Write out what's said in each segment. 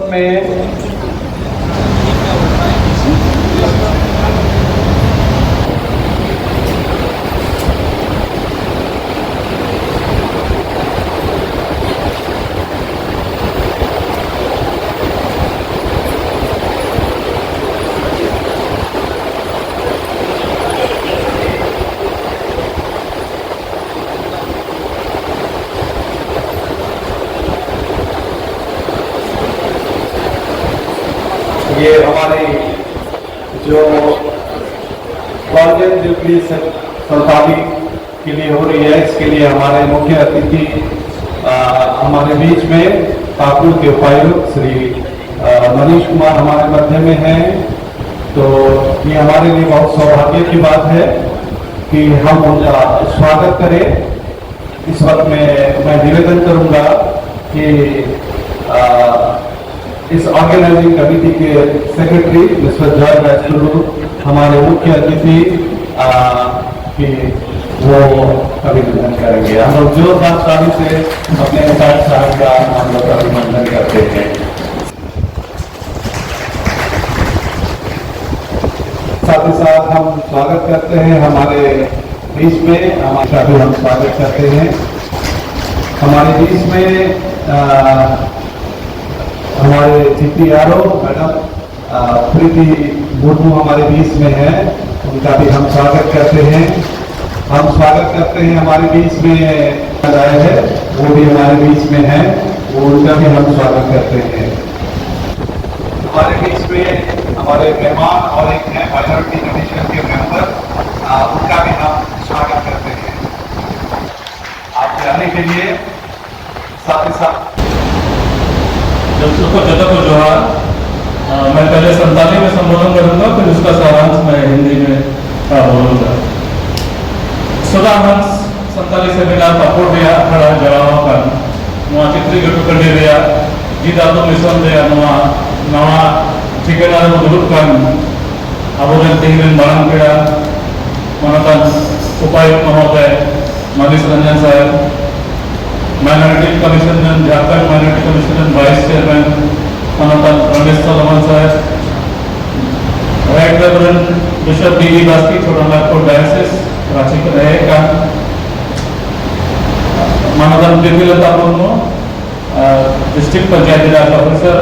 में ये हमारी जो गोल्डन जुबली संताली के लिए हो रही है, इसके लिए हमारे मुख्य अतिथि हमारे बीच में पाकुड़ के उपायुक्त श्री मनीष कुमार हमारे मध्य में हैं। तो ये हमारे लिए बहुत सौभाग्य की बात है कि हम उनका स्वागत करें। इस वक्त में मैं निवेदन करूंगा कि इस ऑर्गेनाइजिंग कमेटी के सेक्रेटरी मिस्टर जॉय बैचलर हमारे मुख्य अतिथि की वो अभिनंदन करेंगे। हम लोग जोरदार ताली से अपने साहब का हम लोग अभिनंदन करते हैं। साथ ही साथ हम स्वागत करते हैं हमारे बीच में, हमारा भी हम स्वागत करते हैं हमारे बीच में हमारे GPRO मैडम प्रीति मुर्मू हमारे बीच में है, उनका भी हम स्वागत करते हैं। हम स्वागत करते हैं हमारे बीच में आए हैं, वो भी हमारे बीच में है, वो उनका भी हम स्वागत करते हैं। हमारे बीच में हमारे मेहमान और एक है माइनॉरिटी कमीशन के मेंबर, उनका भी हम स्वागत करते हैं आपके आने के लिए। साथ ही साथ दर्शकों को जगह को जोहार। मैं पहले संताली में संबोधन करूंगा, फिर उसका सारांश मैं हिंदी में बोलूंगा। सदा हंस संताली सेमिनार पापोड़ दिया खड़ा जवाब का नवा चित्री गटू कंडे दिया जीत आतो मिशन दिया नवा नवा ठिकाना में दुरुप kan abudan tingin barang kira manatan उपायुक्त महोदय मनीष रंजन साहब, minority commissioner Jharkhand minority commissioner vice chairman मनोतन रमेश सोलमन साहब, right reverend bishop D Baskey Chota Nagpur diocese Ranchi का रहेगा, मनोतन बिरबिलता Murmu district panchayati raj officer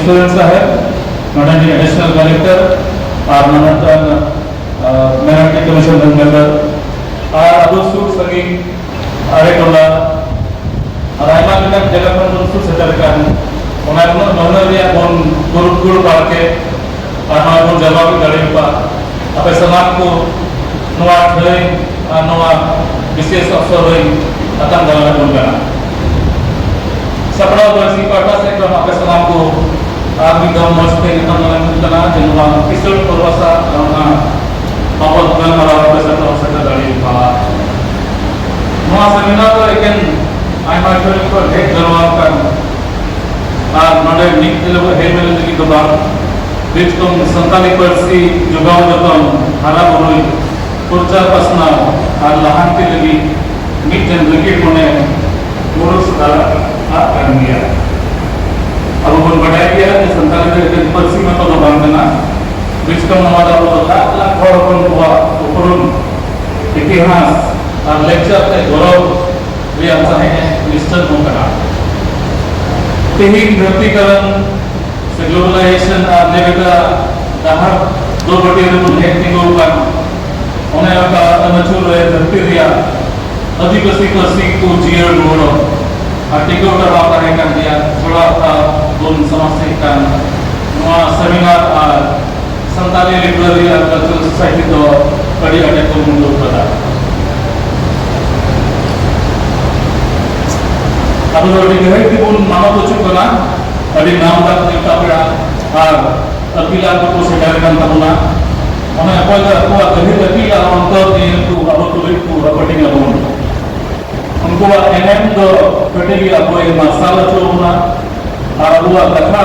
student साहब, मैडम जी एडिशनल कलेक्टर और मनोतन माइनॉरिटी कमिश्नर मेंबर और अदुसुर संगी अरेकोला रायमा लेकर जगह पर उनसे सेटलkan ona pun mana dia pun guru-guru pakai ana pun jawab dari pak apa sangat ko noa dari noa विशेष अवसर हुई अतंग दाला पun kana सपना वर्षी पाटा से क्रम आपके सलाम को आदमी गांव मस्ते निकल दाला pun kana जनवा किशोर प्रवासा ना बाबा दुकान वाला आपके सपना अवसर dari pak noa seminar तो लेकिन आइमा जोड़ी को एक जवाब कर और नोडे निक दिलो हे मेले लगी तो बात बीच को संताली पर्सी जुगाव जतन हरा बोली पुरचा पसना और लहांती लगी मिट जन लगी कोने पुरुष दारा आप कर दिया। अब वो बढ़ाया गया कि संताली के पर्सी में तो लोग देना बीच को हमारा वो लाख और हुआ उपरुन इतिहास और लेक्चर के गौरव भी अच्छा है निश्चित होगा। तेहिक धरतीकरण से ग्लोबलाइजेशन नेगेटा दाहर दो बटे रूप हेक्टिंग होगा उन्हें का अनचुर है धरती रिया अधिकसी कसी को जीवन मोड़ो आर्टिकल का बात है कर दिया थोड़ा सा दोन समस्या का नवा सेमिनार संताली लिबरली और कल्चरल सोसाइटी तो बड़ी अटैक को मुंडो पड़ा अब लोग डिग्री की बोल मानो तो चुका ना अभी नाम तक निकला पड़ा और अकेला को सेटल करना होना उन्हें अपोज को कभी अकेला अंतर दिन को अब तो एक को रिपोर्टिंग लगोन उनको एनएम तो कटेगी अब ये मसाला जो होना और वो तथा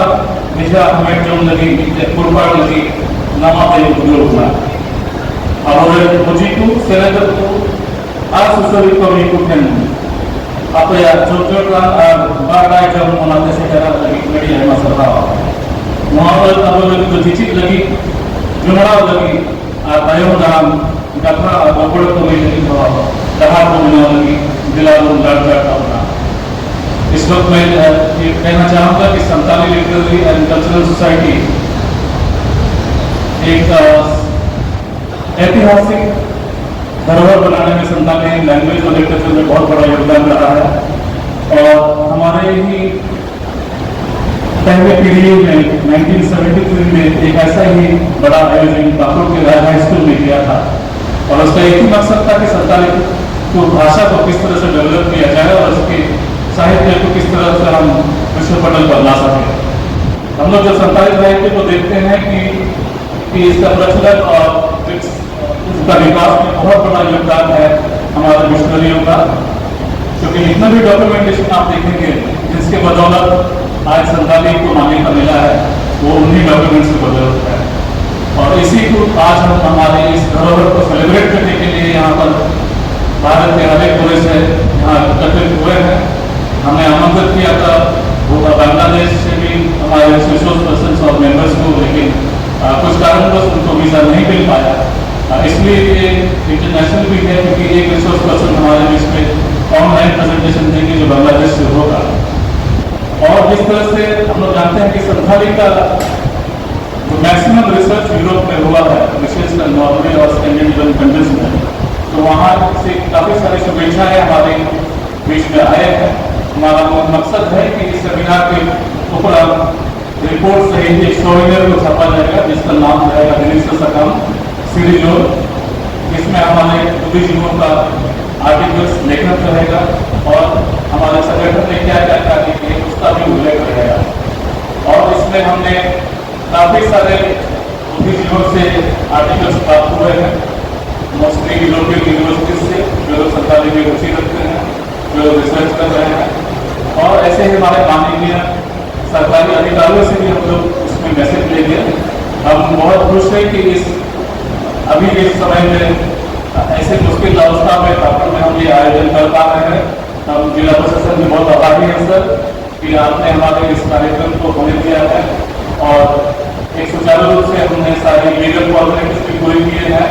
निशा हमें जो लगी कुर्बान लगी नामा पे उपयोग होना अब वो मुझे को सेलेक्ट को आज सुसरी को भी को apa ya jujurkan bagai jam mengenai sejarah lagi media masalah. Mohon apa lagi tu cicit lagi jumlah lagi tayo dalam kata beberapa tu ini jawab dah tu lagi दिलालू लड़का अपना इस वक्त मैं ये कहना चाहूँगा कि Santali literary and cultural society एक ऐतिहासिक धरोहर बनाने में संताली लैंग्वेज और लिटरेचर में बहुत बड़ा योगदान रहा है और हमारे ही पहले पीढ़ी में 1973 में एक ऐसा ही बड़ा आयोजन कापुर के राज हाई स्कूल में किया था और उसका एक ही मकसद था कि संताली को भाषा को किस तरह से डेवलप किया जाए और उसके साहित्य को किस तरह से हम विश्व पटल पर ला सकें। हम लोग जब संताली साहित्य को देखते हैं कि इसका प्रचलन और इसका विकास में बहुत बड़ा योगदान है हमारे मिशनरियों का, क्योंकि जितना भी डॉक्यूमेंटेशन आप देखेंगे जिसके बदौलत आज संताली को मान्यता मिला है वो उन्हीं डॉक्यूमेंट्स की बदौलत है। और इसी को आज हम हमारे इस धरोहर को सेलिब्रेट करने के लिए यहाँ पर भारत के अनेक कोने से यहाँ एकत्रित हुए हैं। हमने आमंत्रित किया था बांग्लादेश से भी हमारे रिसोर्स पर्सन और मेंबर्स को, लेकिन कुछ कारणवश उनको वीज़ा नहीं मिल पाया, इसलिए ये इंटरनेशनल भी है क्योंकि एक रिसोर्स पर्सन हमारे बीच में ऑनलाइन प्रेजेंटेशन देंगे जो बांग्लादेश से होगा। और जिस तरह से हम लोग जानते हैं कि संथाली का जो मैक्सिमम रिसर्च यूरोप में हुआ है, विशेषकर नॉर्वे और स्कैंडिनेवियन कंट्रीज में, तो वहाँ से काफ़ी सारी शुभेच्छाएं हमारे बीच में आए हैं। हमारा मकसद है कि इस सेमिनार के ऊपर रिपोर्ट सहित एक सोविनियर को छापा जाएगा जिसका नाम रहेगा दिनेश सकम सीरीजोर। इसमें हमारे बुद्धिजीवियों का आर्टिकल्स लेखन रहेगा और हमारे संगठन ने क्या क्या कार्य किए उसका भी उल्लेख रहेगा। और इसमें हमने काफ़ी सारे बुद्धिजीवियों से आर्टिकल्स प्राप्त हुए हैं, मोस्टली यूरोपियन यूनिवर्सिटीज से जो लोग संताली में रुचि रखते हैं, जो लोग रिसर्च कर रहे हैं, और ऐसे ही हमारे माननीय सरकारी अधिकारियों से भी हम लोग उसमें मैसेज लेंगे। हम बहुत खुश हैं कि अभी इस समय में ऐसे मुश्किल अवस्था में कापुर में हम ये आयोजन कर पा रहे हैं। हम जिला प्रशासन में बहुत आभारी हैं सर कि आपने हमारे इस कार्यक्रम को होने दिया है और एक सुचारू रूप से हमने सारी लीगल फॉर्मेलिटीज भी पूरी किए हैं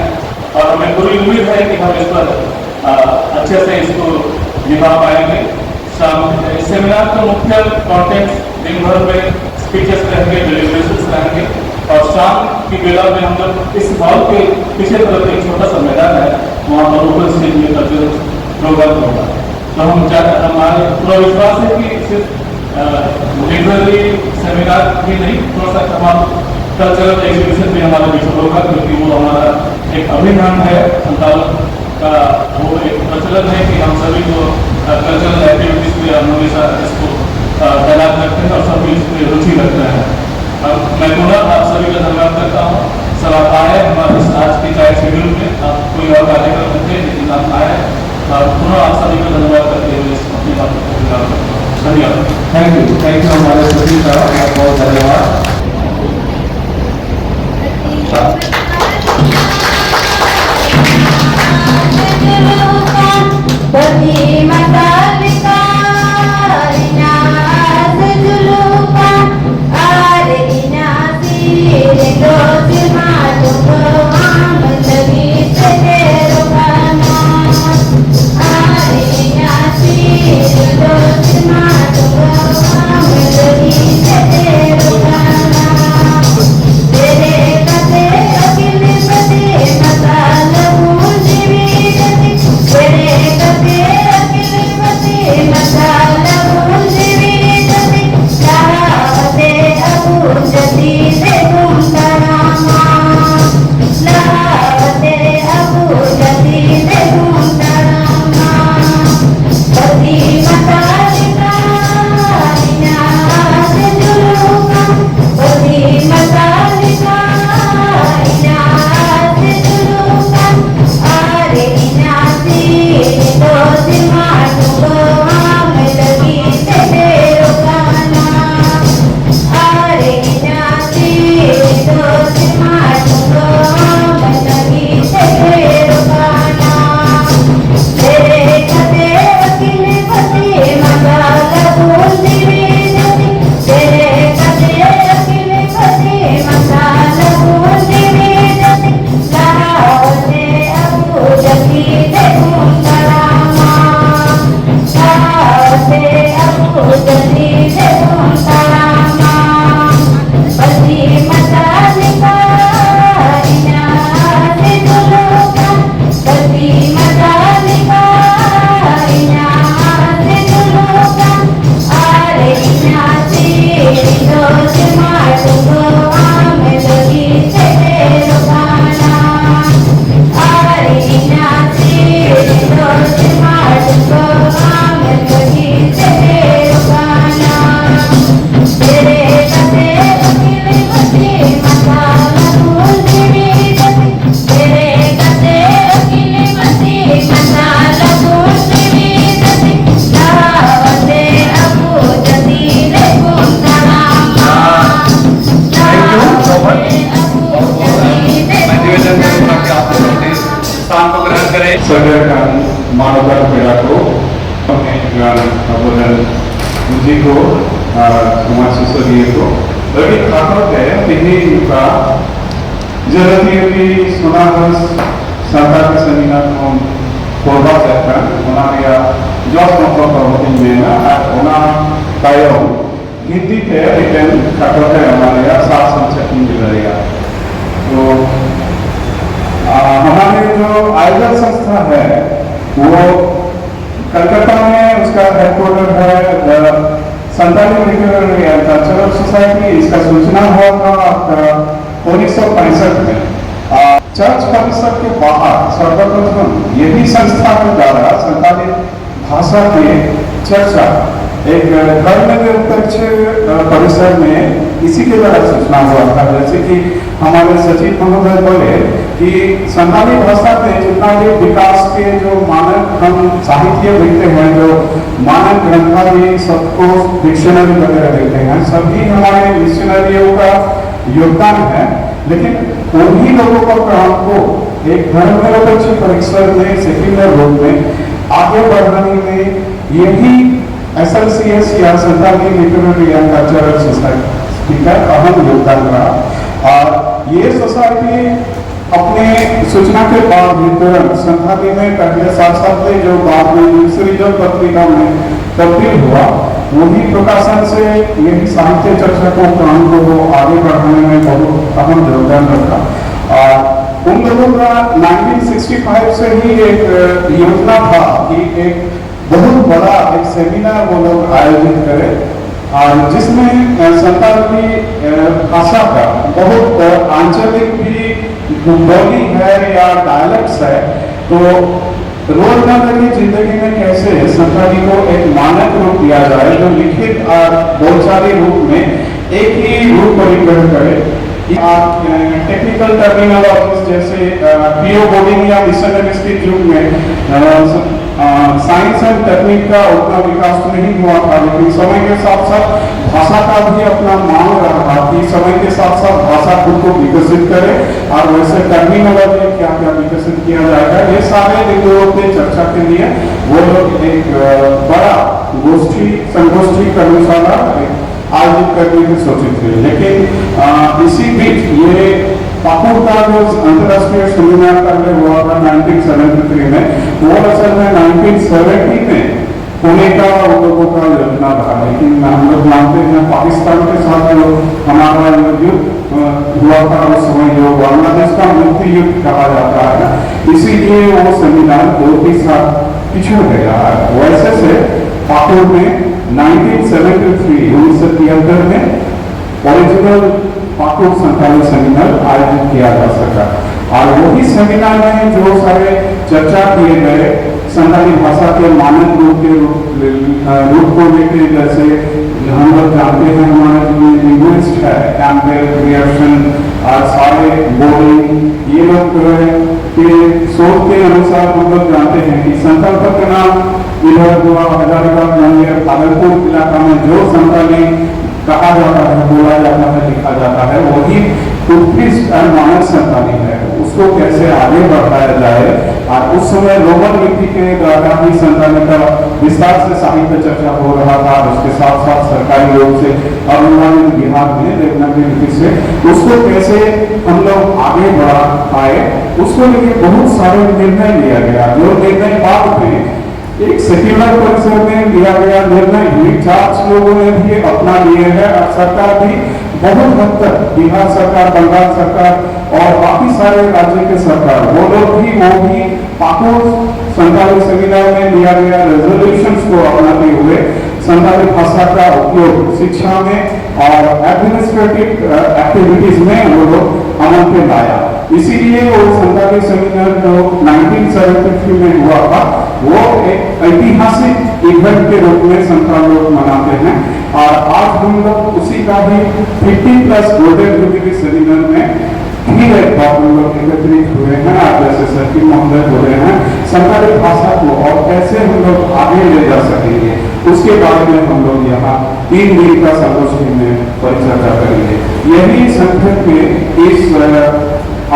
और हमें पूरी उम्मीद है कि हम इस पर अच्छे से इसको निभा पाएंगे। इस सेमिनार का मुख्य कंटेंट दिन भर में स्पीचेस रहेंगे, डेलिब्रेशंस रहेंगे और शाम की बेला में हम लोग इस हॉल के पीछे तरफ एक छोटा सा मैदान है, वहाँ पर ओपन स्टेज में कल्चरल प्रोग्राम होगा। तो हमारे पूरा विश्वास है कि सिर्फ लिटरेरी सेमिनार ही नहीं, थोड़ा सा तमाम कल्चरल एग्जीबिशन भी हमारे बीच होगा, क्योंकि वो हमारा एक अभियान है संताल का, वो एक प्रचलन है कि हम सभी को कल्चरल एक्टिविटीज में हम हमेशा इसको तैनात करते हैं और सभी इसमें रुचि रखते हैं। मैं पुनः आप सभी का धन्यवाद करता हूँ। सर आप आए हमारे आज के चाय शेड्यूल में, आप कोई और कार्यक्रम थे लेकिन आप आए, पुनः आप सभी का धन्यवाद करते हुए अपनी बात को पूरा करता हूँ। धन्यवाद। थैंक यू हमारे सभी का बहुत धन्यवाद। Thank you. मानवता पीड़ा को मुझे को समाज सुसरिये को लगी खातर है तिन्ही का जरूरी भी सुना बस सरकार के सेमिनार को कोरबा सेक्टर उन्हें या जॉब मतलब प्रवृत्ति में ना उन्हें तायो हिंदी के रिटर्न खातर है हमारे या सात संचय की मिलेगा तो हमारे जो आयोजन संस्था है वो कलकत्ता में उसका हेडक्वार्टर है Santali literary and cultural society. इसका सूचना हुआ था 1965 में। चर्च परिसर के बाहर सर्वप्रथम यही संस्था के द्वारा संताली भाषा की चर्चा एक धर्मनिरपेक्ष परिसर में इसी के द्वारा सूचना हुआ था। जैसे कि हमारे सचिव महोदय बोले कि संताली भाषा में जितना भी विकास के जो मानक हम साहित्य देखते हैं, जो मानक ग्रंथावली सबको डिक्शनरी वगैरह देखते हैं, सभी हमारे मिशनरियों का योगदान है। लेकिन उन्हीं लोगों का हमको एक धर्मनिरपेक्ष परिसर में सेक्युलर रूप में आगे बढ़ाने में यही SLCS या Santali literary and cultural society का अहम योगदान रहा। और ये सोसाइटी अपने सूचना के बाद वितरण संताली में पहले साथ में जो बाद में सृजन पत्रिका में तब्दील हुआ, वही प्रकाशन से यही साहित्य चर्चा को काम को आगे बढ़ाने में बहुत अहम योगदान रखा। उन लोगों का 1965 से ही एक योजना था कि एक बहुत बड़ा एक सेमिनार वो लोग आयोजित करें, और जिसमें संताली भाषा का बहुत आंचलिक भी बोली है या डायलेक्ट्स है, तो रोजमर्रा की जिंदगी में कैसे संताली को एक मानक रूप दिया जाए जो लिखित और बोलचाली रूप में एक ही रूप परिग्रह करे। टेक्निकल टर्मिनोलॉजीज जैसे पीओ बोर्डिंग या मिशनरिस्टिक युग में साइंस एंड टेक्निक का उतना विकास नहीं हुआ था, लेकिन समय के साथ साथ भाषा का भी अपना मांग रहा कि समय के साथ साथ भाषा खुद को विकसित करे, और वैसे टर्मिनोलॉजी क्या क्या विकसित किया जाएगा, ये सारे विषयों पे चर्चा के लिए वो लोग एक बड़ा संगोष्ठी कर्मशाला आयोजित करने की सोची थी। लेकिन इसी बीच ये पाकुड़ का जो अंतर्राष्ट्रीय सेमिनार पहले हुआ था 1973 में, वो असल में 1970 में पुणे का उन लोगों का योजना रहा। लेकिन हम लोग मानते हैं पाकिस्तान के साथ जो हमारा युद्ध हुआ था उस समय, जो बांग्लादेश का मुक्ति युद्ध कहा जाता है, इसीलिए वो सेमिनार 2-3 साल पिछड़ गया है। वैसे से पाकुड़ में 1973 में ओरिजिनल पाकुड़ संताली सेमिनार आयोजित किया जा सका, और वही सेमिनार में जो सारे चर्चा किए गए संताली भाषा के मानक रूप को लेकर, जैसे हम लोग जानते हैं हमारे जो लिंग्विस्ट है कैम्पबेल, ग्रियर्सन और सारे बोर्डिंग, ये लोग के शोध के अनुसार हम लोग जानते हैं कि संताल का नाम इधर हुआ हजारीबाग मंदिर भागलपुर इलाका में जो संताली कहा जाता है, बोला जाता है, लिखा जाता है, वही उत्कृष्ट और मानक संताली है। उसको कैसे आगे बढ़ाया जाए, और उस समय रोमन लिपि के द्वारा ही संताली का विस्तार से साहित्य चर्चा हो रहा था। उसके साथ साथ सरकारी रूप से अनुवादित बिहार में देवनागरी लिपि से उसको कैसे हम लोग आगे बढ़ा पाए, उसको लेकर बहुत सारे निर्णय लिया गया। जो निर्णय बाद में एक सेक्युलर परिसर में लिया गया निर्णय ही जाट लोगों ने भी अपना लिए है और सरकार भी बहुत हद तक बिहार सरकार, बंगाल सरकार और बाकी सारे राज्य के सरकार वो भी पाकुड़ संथाली सेमिनार में लिया गया रेजोल्यूशंस को अपनाते हुए संथाली भाषा का उपयोग शिक्षा में और एडमिनिस्ट्रेटिव एक्टिविटीज में वो लोग अमल पे लाया। इसीलिए वो संथाली सेमिनार जो 1973 में हुआ था वो एक ऐतिहासिक इवेंट के रूप में संथाल लोग मनाते हैं और आज हम लोग उसी का भी 50+ गोल्डन जुबली सेमिनार में फिर एक बार हम लोग एकत्रित हुए हैं। आप जैसे सर्किट महोदय हो रहे हैं संथाली भाषा को और कैसे हम लोग आगे ले जा सकेंगे उसके बारे में हम लोग यहाँ 3 दिन का संगोष्ठी में परिचर्चा करेंगे। यही संगठन में इस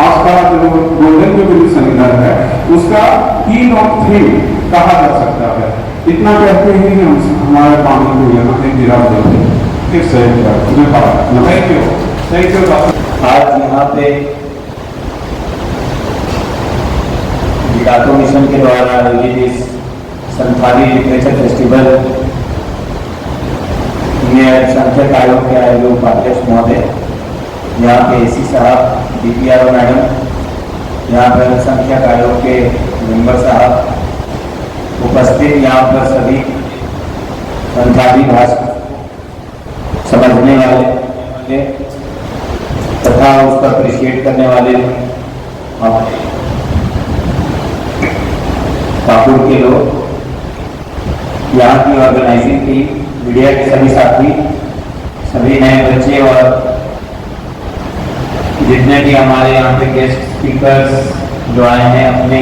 आज का जो गोल्डन जुबली सेमिनार है उसका कीन ऑफ थीम कहा जा सकता है। इतना कहते ही हम हमारे पानी को यहाँ पे गिरा देते फिर से थैंक यू डॉक्टर। आज यहाँ पे विकातो मिशन के द्वारा आयोजित इस संथाली लिटरेचर फेस्टिवल में अल्पसंख्यक आयोग के आयोजक उपाध्यक्ष महोदय, यहाँ पे एसी साहब, DPRO मैडम, यहाँ पर अल्पसंख्यक आयोग के मेंबर साहब उपस्थित, यहाँ पर सभी संथाली भाषा समझने वाले तथा उसको अप्रिशिएट करने वाले पाकुड़ के लोग, यहाँ की ऑर्गेनाइजिंग टीम, मीडिया के सभी साथी, सभी नए बच्चे और जितने भी हमारे यहाँ पे गेस्ट स्पीकर्स जो आए हैं अपने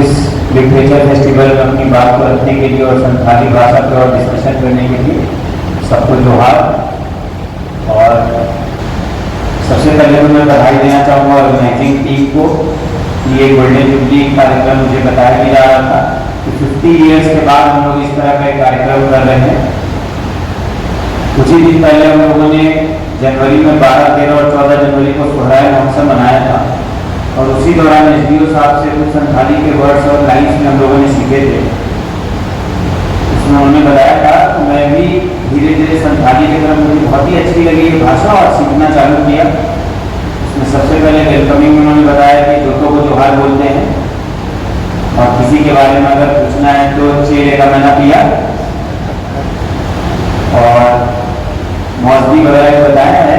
इस लिटरेचर फेस्टिवल में अपनी बात को रखने के लिए और संथाली भाषा पे और डिस्कशन करने के लिए सबको जोहार। और सबसे पहले तो मैं बधाई देना चाहूँगा ऑर्गेनाइजिंग टीम को कि ये गोल्डन जुबली कार्यक्रम मुझे बताया भी जा रहा था कि 50 ईयर्स के बाद हम लोग इस तरह का एक कार्यक्रम कर रहे हैं। कुछ ही दिन पहले हम लोगों ने जनवरी में 12, 13 और 14 जनवरी को सोहराय महोत्सव मनाया था और उसी दौरान SDO साहब से कुछ संथाली के वर्ड्स और लाइन्स में हम लोगों ने सीखे थे। उसमें उन्होंने बताया था तो मैं भी धीरे धीरे संथाली की तरफ मुझे बहुत ही अच्छी लगी ये भाषा और सीखना चालू किया। उसमें सबसे पहले वेलकमिंग में उन्होंने बताया कि दोस्तों को जोहार बोलते हैं और किसी के बारे में अगर पूछना है तो चेहरे का मैंने पिया और मौजूदी वगैरह बताया है।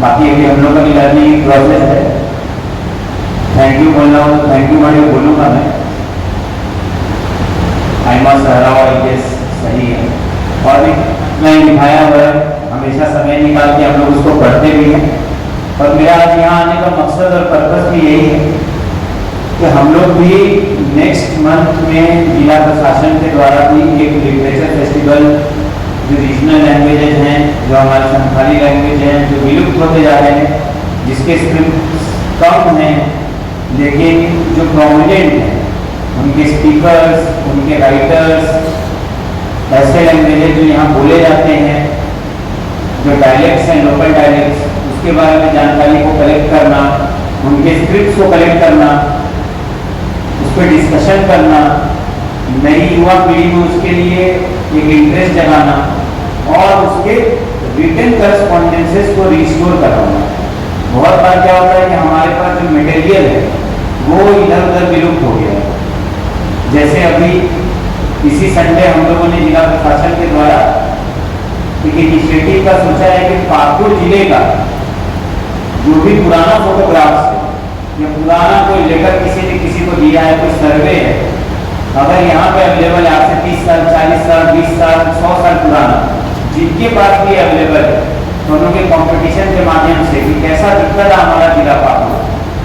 बाकी अभी हम लोग का भी लर्निंग प्रोसेस है। थैंक यू बोल रहा हूँ तो थैंक यू बड़े बोलूँगा मैं। आई मस्ट गेस सही है और भी मैं निभाया हुआ है, हमेशा समय निकाल के हम लोग उसको पढ़ते भी हैं। और मेरा आज यहाँ आने का मकसद और पर्पस भी यही है कि हम लोग भी नेक्स्ट मंथ में जिला प्रशासन के द्वारा भी एक लिटरेचर फेस्टिवल जो रीजनल लैंग्वेजेज हैं, जो हमारे संथाली लैंग्वेज हैं, जो विलुप्त होते जा रहे हैं, जिसके स्क्रिप्ट कम हैं लेकिन जो प्रोमिनेंट हैं, उनके स्पीकर्स, उनके राइटर्स, ऐसे लैंग्वेजेज जो यहाँ बोले जाते हैं, जो डायलेक्ट्स हैं, लोकल डायलेक्ट्स, उसके बारे में जानकारी को कलेक्ट करना, उनके स्क्रिप्ट्स को कलेक्ट करना, उस पर डिस्कशन करना, नई युवा पीढ़ी में उसके लिए एक इंटरेस्ट जगाना और उसके रिटन करस्पॉन्डेंसेस को रिस्टोर करवाना। बहुत बार क्या होता है कि हमारे पास जो मटेरियल है वो इधर उधर विलुप्त हो गया है। जैसे अभी इसी संडे हम लोगों ने जिला प्रशासन के द्वारा एक इनिशिएटिव का सोचा है कि पाकुड़ जिले का जो भी पुराना फोटोग्राफ्स है या पुराना कोई लेटर किसी ने किसी को दिया है, कोई सर्वे है, अगर यहाँ पे अवेलेबल है आज से 30 साल, 40 साल, 20 साल, 100 साल पुराना, जिनके पास भी अवेलेबल है, तो उनके कंपटीशन के माध्यम से कि कैसा दिखता था हमारा जिला पाकुड़,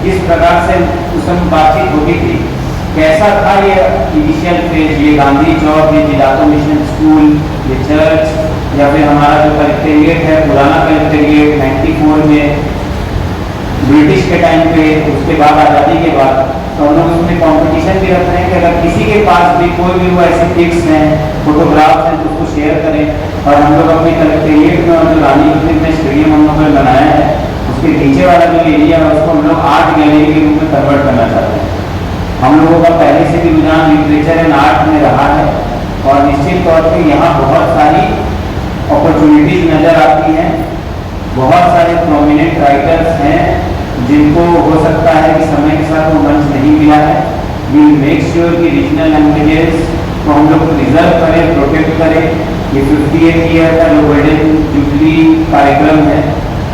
जिस प्रकार से उस समय बातचीत होती थी, कैसा था ये इनिशियल फेज, ये गांधी चौक, ये जिलातो मिशन स्कूल, ये चर्च या फिर हमारा जो कलेक्टेरिएट है, पुराना कलेक्टेरिएट 94 में ब्रिटिश के टाइम पे, उसके बाद आज़ादी के बाद, तो हम लोग उसमें कंपटीशन भी रख रहे हैं कि अगर किसी के पास भी कोई भी वो ऐसे पिक्स हैं, फोटोग्राफ्स हैं, तो उसको शेयर करें। और हम लोग अपने कलेक्टेरिएट में और जो रानी में स्टेडियम हम लोग ने बनाया है, उसके नीचे वाला जो एरिया है उसको हम लोग आर्ट गैलरी के रूप में कन्वर्ट करना चाहते हैं। हम लोगों का पहले से भी रुझान लिटरेचर एंड आर्ट में रहा है और निश्चित तौर पे यहाँ बहुत सारी अपॉर्चुनिटीज नज़र आती हैं। बहुत सारे प्रोमिनेंट राइटर्स हैं जिनको हो सकता है कि समय के साथ वो मंच नहीं मिला है। वी मेक श्योर कि रीजनल लैंग्वेजेस को हम लोग रिजर्व करें, प्रोटेक्ट करें। ये 58 ईयर का जो गोल्डन जुबली कार्यक्रम है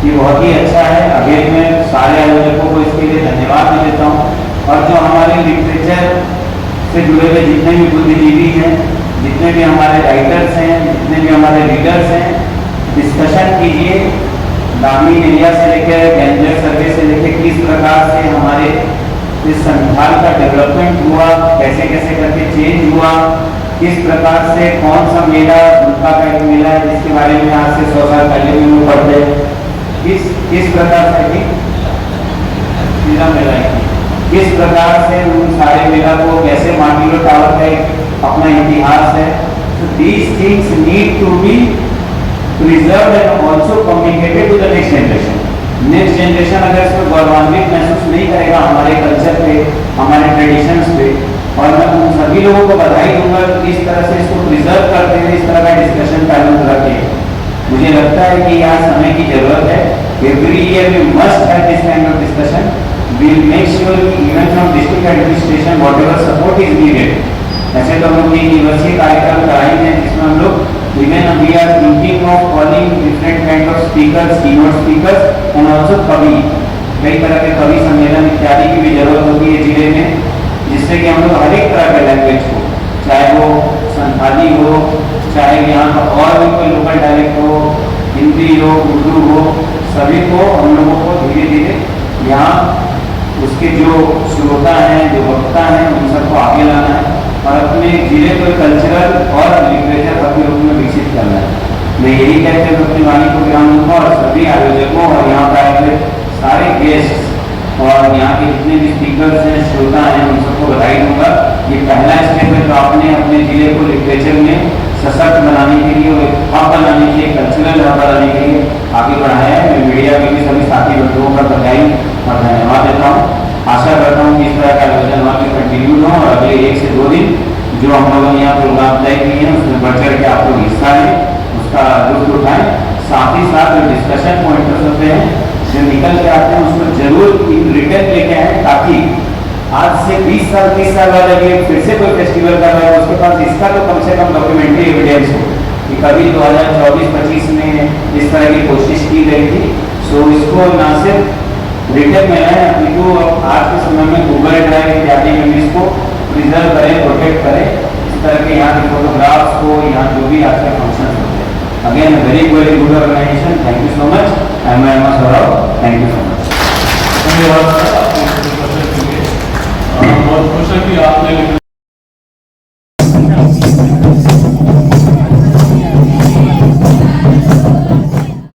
ये बहुत ही अच्छा है। अगेन मैं सारे आयोजकों को इसके लिए धन्यवाद भी देता हूँ। और जो हमारे लिटरेचर से जुड़े हुए जितने भी बुद्धिजीवी हैं, जितने भी हमारे राइटर्स हैं, जितने भी हमारे रीडर्स हैं, डिस्कशन कीजिए। ग्रामीण एरिया से लेकर डेंजर सर्वे से लेकर किस प्रकार से हमारे इस संस्थान का डेवलपमेंट हुआ, कैसे कैसे करके चेंज हुआ, किस प्रकार से कौन सा मेला उनका का एक मेला है जिसके बारे में आज से 100 साल पहले भी वो पढ़ते, किस प्रकार से मेला है, किस प्रकार से उन सारे मेला को कैसे मार्टिलो टावर का अपना इतिहास है। तो these things need to be preserved and also communicated to the next generation. Next generation अगर इसमें गौरवान्वित महसूस नहीं करेगा हमारे कल्चर पे, हमारे ट्रेडिशंस पे, और मैं उन सभी लोगों को बधाई दूंगा कि इस तरह से इसको प्रिजर्व करते हुए इस तरह का डिस्कशन पैनल रखें। मुझे लगता है कि यहाँ समय की जरूरत है। Every year we must have this kind of discussion. We will make sure कि even from district administration whatever support is needed. ऐसे तो हम लोग 3 दिवसीय कार्यक्रम कराएंगे जिसमें हम लोग even we are thinking of calling different kind of speakers, keynote speakers and also कवि, कई तरह के कवि सम्मेलन इत्यादि की भी जरूरत होती है जिले में, जिससे कि हम लोग हर एक तरह के लैंग्वेज को, चाहे वो संथाली हो, चाहे यहाँ का और भी कोई लोकल डायलेक्ट हो, हिंदी हो, उर्दू हो, सभी को हम लोगों को धीरे धीरे यहाँ उसके जो श्रोता हैं, जो वक्ता हैं, उन सबको आगे लाना है और अपने जिले को कल्चरल और लिटरेचर हब के रूप में विकसित करना है। मैं यही कहते हुए अपनी वाणी को विराम दूंगा और सभी आयोजकों और यहाँ पर आए हुए सारे गेस्ट और यहाँ के जितने भी स्पीकर्स हैं, श्रोता हैं, उन सबको बधाई दूंगा। ये पहला स्टेप है जो आपने अपने जिले को लिटरेचर में सशक्त बनाने के लिए और एक हब बनाने के लिए, कल्चरल हब बनाने के लिए आगे बढ़ाया है। मैं मीडिया में भी सभी साथी बंधुओं का बधाई और धन्यवाद देता हूँ। आशा करता हूँ कि इस तरह का आयोजन वहाँ पे कंटिन्यू हो और अगले 1 से 2 दिन जो हम लोगों ने यहाँ प्रोग्राम तय किए हैं उसमें बढ़ चढ़ के आप लोग हिस्सा लें, उसका लुत्फ उठाएं। साथ ही साथ जो डिस्कशन पॉइंटर्स होते हैं जो निकल के आते हैं उसको जरूर रिटर्न लेके आए, ताकि आज से 20 साल 30 साल वाले भी फिर से कोई फेस्टिवल कर रहा है उसके पास इसका तो कम से कम डॉक्यूमेंट्री एविडेंस हो कि कभी 2024-25 में इस तरह की कोशिश की गई थी। सो इसको ना सिर्फ रिटर्न में है, अपनी को आज के समय में गूगल ड्राइव इत्यादि में भी इसको प्रिजर्व करें, प्रोटेक्ट करें। इस तरह के यहाँ के फोटोग्राफ्स को, यहाँ जो भी आज के फंक्शन होते हैं, again very good organisation. Thank you so much. I am Saurabh. Thank you so much. धन्यवाद सर आपके डिस्कशन के लिए। बहुत खुश है कि आपने